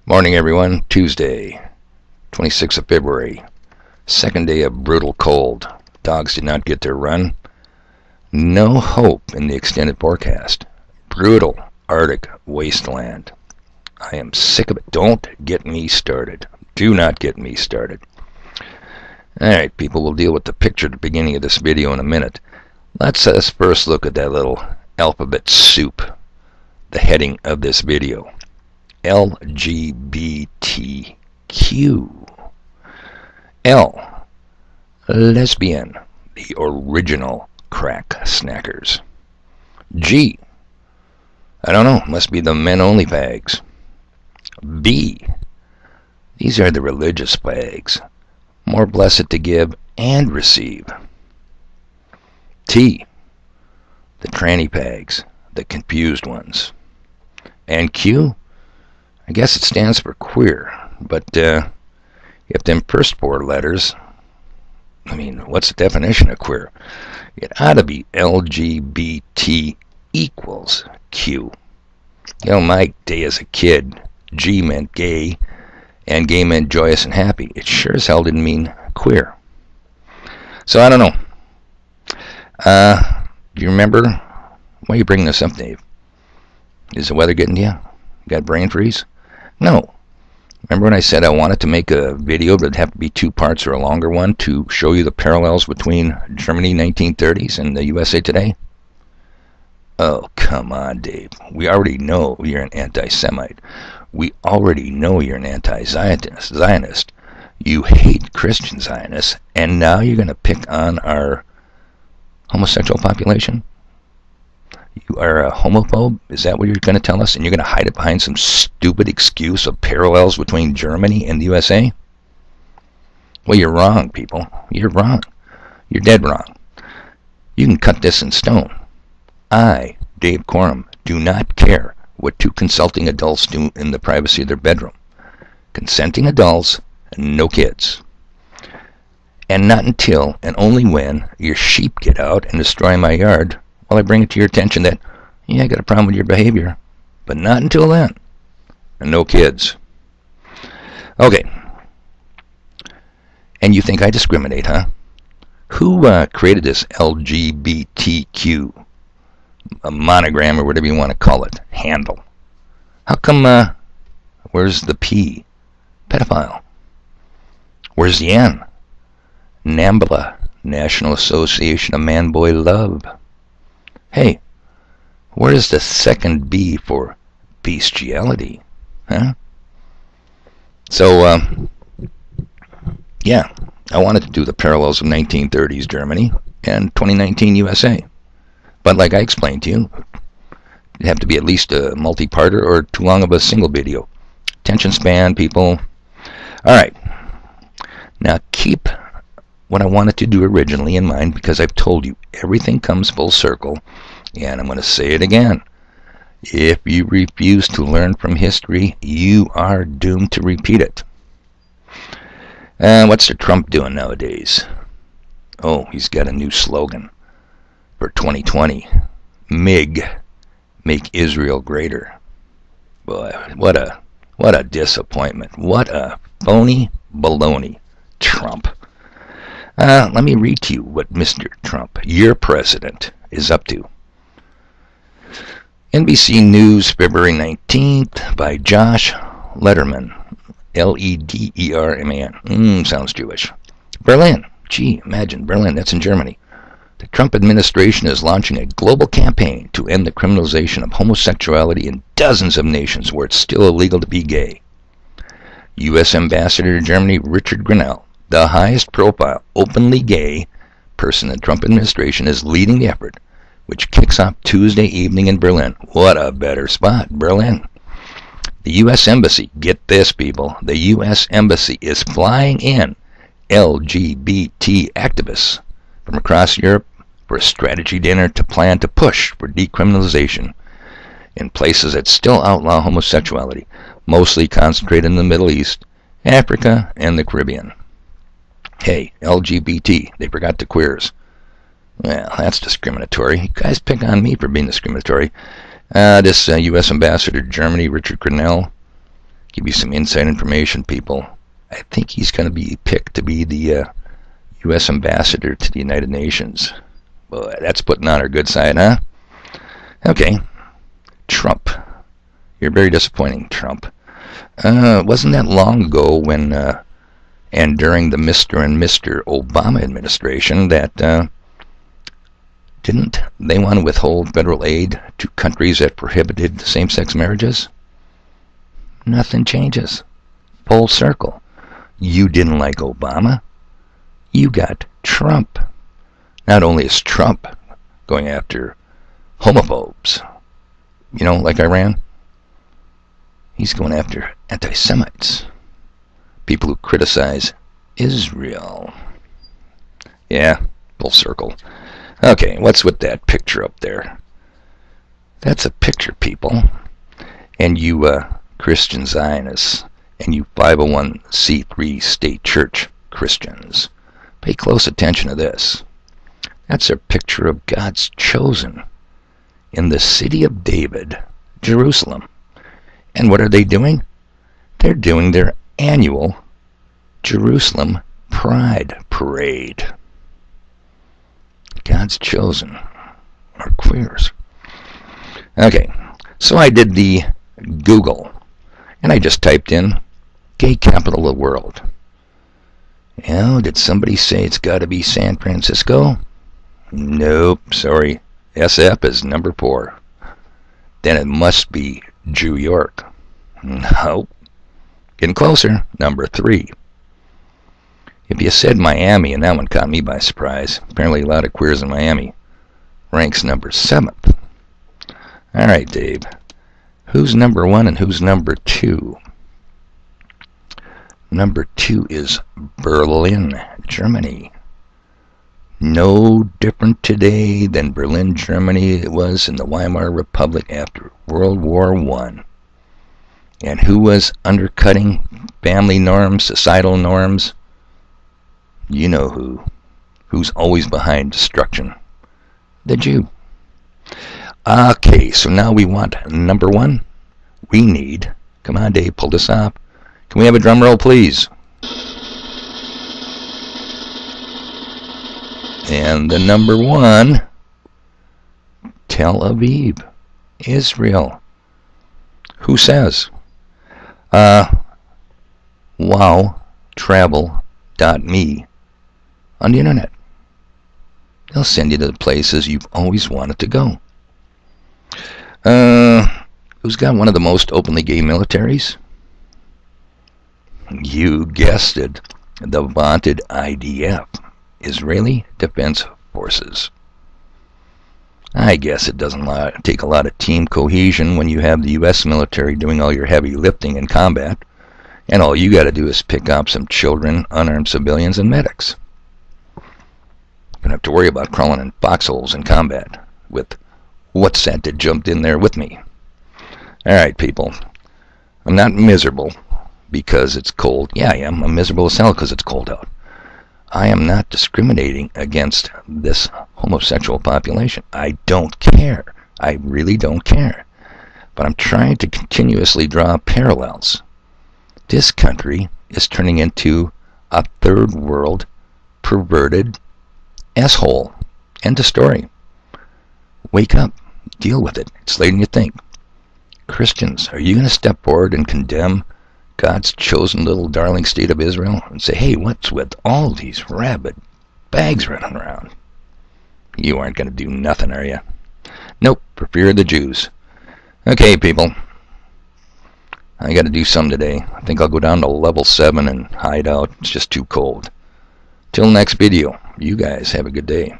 Morning, everyone. Tuesday, 26th of February. Second day of brutal cold. Dogs did not get their run. No hope in the extended forecast. Brutal Arctic wasteland. I am sick of it. Don't get me started. Do not get me started. Alright, people, we'll deal with the picture at the beginning of this video in a minute. Let's first look at that little alphabet soup. The heading of this video. LGBTQ. L. Lesbian. The original crack snackers. G. I don't know. Must be the men-only fags. B. These are the religious fags. More blessed to give and receive. T. The tranny fags. The confused ones. And Q. I guess it stands for queer, but if them first four letters, I mean, what's the definition of queer? It ought to be LGBT equals Q. You know, my day as a kid, G meant gay, and gay meant joyous and happy. It sure as hell didn't mean queer. So I don't know. Do you remember? Why are you bringing this up, Dave? Is the weather getting to you? You got brain freeze? No. Remember when I said I wanted to make a video, but it'd have to be 2 parts or a longer one to show you the parallels between Germany 1930s and the USA today? Oh, come on, Dave. We already know you're an anti-Semite. We already know you're an anti-Zionist. You hate Christian Zionists, and now you're going to pick on our homosexual population? You are a homophobe? Is that what you're going to tell us? And you're going to hide it behind some stupid excuse of parallels between Germany and the USA? Well, you're wrong, people. You're wrong. You're dead wrong. You can cut this in stone. I, Dave Coram, do not care what 2 consulting adults do in the privacy of their bedroom. Consenting adults and no kids. And not until and only when your sheep get out and destroy my yard I bring it to your attention that, yeah, I got a problem with your behavior. But not until then. And no kids. Okay. And you think I discriminate, huh? Who created this LGBTQ? A monogram or whatever you want to call it. Handle. How come, where's the P? Pedophile. Where's the N? NAMBLA. National Association of Man-Boy Love. Hey, where's the second B for bestiality? Huh? So, yeah, I wanted to do the parallels of 1930s Germany and 2019 USA. But like I explained to you, it'd have to be at least a multi-parter or too long of a single video. Attention span, people. Alright, now keep what I wanted to do originally in mind, because I've told you everything comes full circle, and I'm going to say it again. If you refuse to learn from history, you are doomed to repeat it. What's the Trump doing nowadays? Oh, he's got a new slogan for 2020. MIG, make Israel greater. Boy, what a disappointment. What a phony baloney, Trump. Let me read to you what Mr. Trump, your president, is up to. NBC News, February 19th, by Josh Lederman, Lederman. Sounds Jewish. Berlin. Gee, imagine, Berlin, that's in Germany. The Trump administration is launching a global campaign to end the criminalization of homosexuality in dozens of nations where it's still illegal to be gay. U.S. Ambassador to Germany, Richard Grenell, the highest profile openly gay person in the Trump administration, is leading the effort, which kicks off Tuesday evening in Berlin. What a better spot, Berlin. The U.S. Embassy, get this, people, the U.S. Embassy is flying in LGBT activists from across Europe for a strategy dinner to plan to push for decriminalization in places that still outlaw homosexuality, mostly concentrated in the Middle East, Africa, and the Caribbean. Hey, LGBT, they forgot the queers. Well, that's discriminatory. You guys pick on me for being discriminatory. This U.S. Ambassador to Germany, Richard Grenell, Give you some inside information, people. I think he's going to be picked to be the U.S. ambassador to the United Nations. Boy, that's putting on our good side, huh? Okay. Trump. You're very disappointing, Trump. Wasn't that long ago when, and during the Mr. and Mr. Obama administration, that didn't they want to withhold federal aid to countries that prohibited same-sex marriages? Nothing changes. Full circle. You didn't like Obama. You got Trump. Not only is Trump going after homophobes, you know, like Iran, he's going after anti-Semites, people who criticize Israel. Yeah, full circle. Okay, what's with that picture up there? That's a picture, people. And you Christian Zionists and you 501c3 state church Christians, pay close attention to this. That's a picture of God's chosen in the city of David, Jerusalem. And what are they doing? They're doing their annual Jerusalem Pride Parade. God's chosen are queers. Okay, so I did the Google, and I just typed in gay capital of the world. You know, did somebody say it's got to be San Francisco? Nope, sorry. SF is number 4. Then it must be New York. Nope. Getting closer, number 3. If you said Miami, and that one caught me by surprise, apparently a lot of queers in Miami, ranks number 7th. All right, Dave. Who's number 1 and who's number 2? Number 2 is Berlin, Germany. No different today than Berlin, Germany it was in the Weimar Republic after World War I. And who was undercutting family norms, societal norms? You know who. Who's always behind destruction? The Jew. Okay, so now we want number 1. We need, come on Dave, pull this off. Can we have a drum roll, please? And the number 1, Tel Aviv, Israel. Who says? wowtravel.me on the internet. They'll send you to the places you've always wanted to go. Who's got one of the most openly gay militaries? You guessed it, the vaunted IDF, Israeli Defense Forces. I guess it doesn't take a lot of team cohesion when you have the U.S. military doing all your heavy lifting in combat, and all you got to do is pick up some children, unarmed civilians, and medics. You don't have to worry about crawling in foxholes in combat with what's that jumped in there with me. All right, people. I'm not miserable because it's cold. Yeah, I am. I'm miserable as hell because it's cold out. I am not discriminating against this homosexual population. I don't care. I really don't care. But I'm trying to continuously draw parallels. This country is turning into a third world perverted asshole. End of story. Wake up. Deal with it. It's later than you think. Christians, are you going to step forward and condemn God's chosen little darling state of Israel and say, hey, what's with all these rabid bags running around? You aren't going to do nothing, are you? Nope, for fear of the Jews. Okay, people. I got to do some today. I think I'll go down to level 7 and hide out. It's just too cold. Till next video, you guys have a good day.